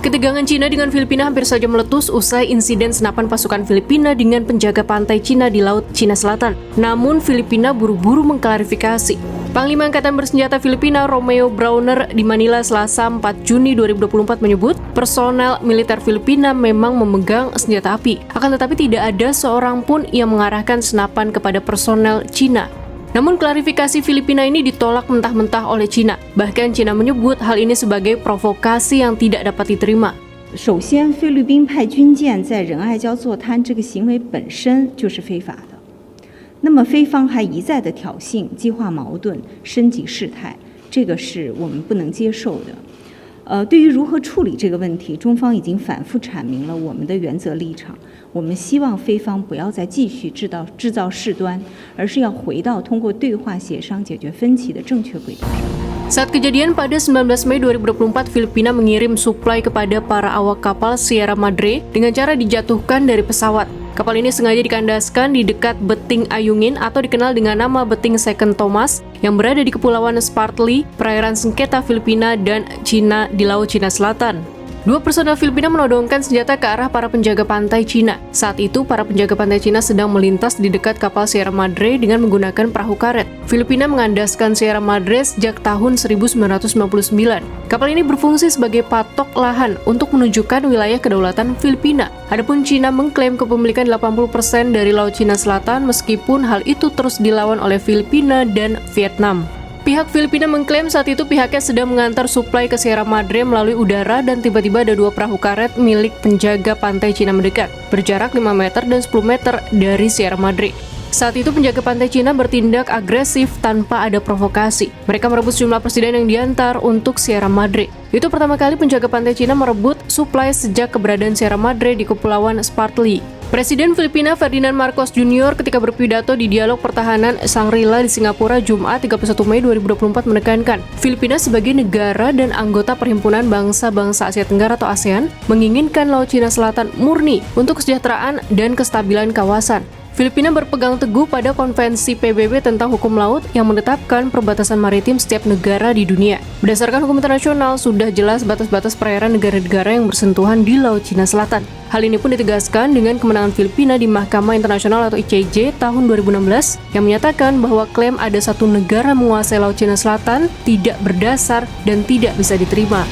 Ketegangan Cina dengan Filipina hampir saja meletus usai insiden senapan pasukan Filipina dengan penjaga pantai Cina di Laut Cina Selatan. Namun Filipina buru-buru mengklarifikasi. Panglima Angkatan Bersenjata Filipina Romeo Browner di Manila Selasa 4 Juni 2024 menyebut personel militer Filipina memang memegang senjata api. Akan tetapi tidak ada seorang pun yang mengarahkan senapan kepada personel Cina. Namun klarifikasi Filipina ini ditolak mentah-mentah oleh Cina. Bahkan Cina menyebut hal ini sebagai provokasi yang tidak dapat diterima. 首先，菲律宾派军舰在仁爱礁坐滩这个行为本身就是非法的。那么，菲方还一再的挑衅、激化矛盾、升级事态，这个是我们不能接受的。对于如何处理这个问题，中方已经反复阐明了我们的原则立场。我们希望菲方不要再继续制造事端，而是要回到通过对话协商解决分歧的正确轨道上。Saat kejadian pada 19 Mei 2024, Filipina mengirim suplai kepada para awak kapal Sierra Madre dengan cara dijatuhkan dari pesawat. Kapal ini sengaja dikandaskan di dekat Beting Ayungin atau dikenal dengan nama Beting Second Thomas yang berada di Kepulauan Spratly, perairan sengketa Filipina dan Cina di Laut Cina Selatan. Dua personel Filipina menodongkan senjata ke arah para penjaga pantai Cina. Saat itu, para penjaga pantai Cina sedang melintas di dekat kapal Sierra Madre dengan menggunakan perahu karet. Filipina mengandaskan Sierra Madre sejak tahun 1999. Kapal ini berfungsi sebagai patok lahan untuk menunjukkan wilayah kedaulatan Filipina. Adapun Cina mengklaim kepemilikan 80% dari Laut Cina Selatan meskipun hal itu terus dilawan oleh Filipina dan Vietnam. Pihak Filipina mengklaim saat itu pihaknya sedang mengantar suplai ke Sierra Madre melalui udara dan tiba-tiba ada dua perahu karet milik penjaga pantai Cina mendekat, berjarak 5 meter dan 10 meter dari Sierra Madre. Saat itu penjaga pantai Cina bertindak agresif tanpa ada provokasi. Mereka merebut sejumlah persediaan yang diantar untuk Sierra Madre. Itu pertama kali penjaga pantai Cina merebut suplai sejak keberadaan Sierra Madre di Kepulauan Spratly. Presiden Filipina Ferdinand Marcos Jr. ketika berpidato di Dialog Pertahanan Shangri-La di Singapura Jumat 31 Mei 2024 menekankan, Filipina sebagai negara dan anggota Perhimpunan Bangsa-Bangsa Asia Tenggara atau ASEAN menginginkan Laut Cina Selatan murni untuk kesejahteraan dan kestabilan kawasan. Filipina berpegang teguh pada Konvensi PBB tentang hukum laut yang menetapkan perbatasan maritim setiap negara di dunia. Berdasarkan hukum internasional, sudah jelas batas-batas perairan negara-negara yang bersentuhan di Laut Cina Selatan. Hal ini pun ditegaskan dengan kemenangan Filipina di Mahkamah Internasional atau ICJ tahun 2016 yang menyatakan bahwa klaim ada satu negara menguasai Laut Cina Selatan tidak berdasar dan tidak bisa diterima.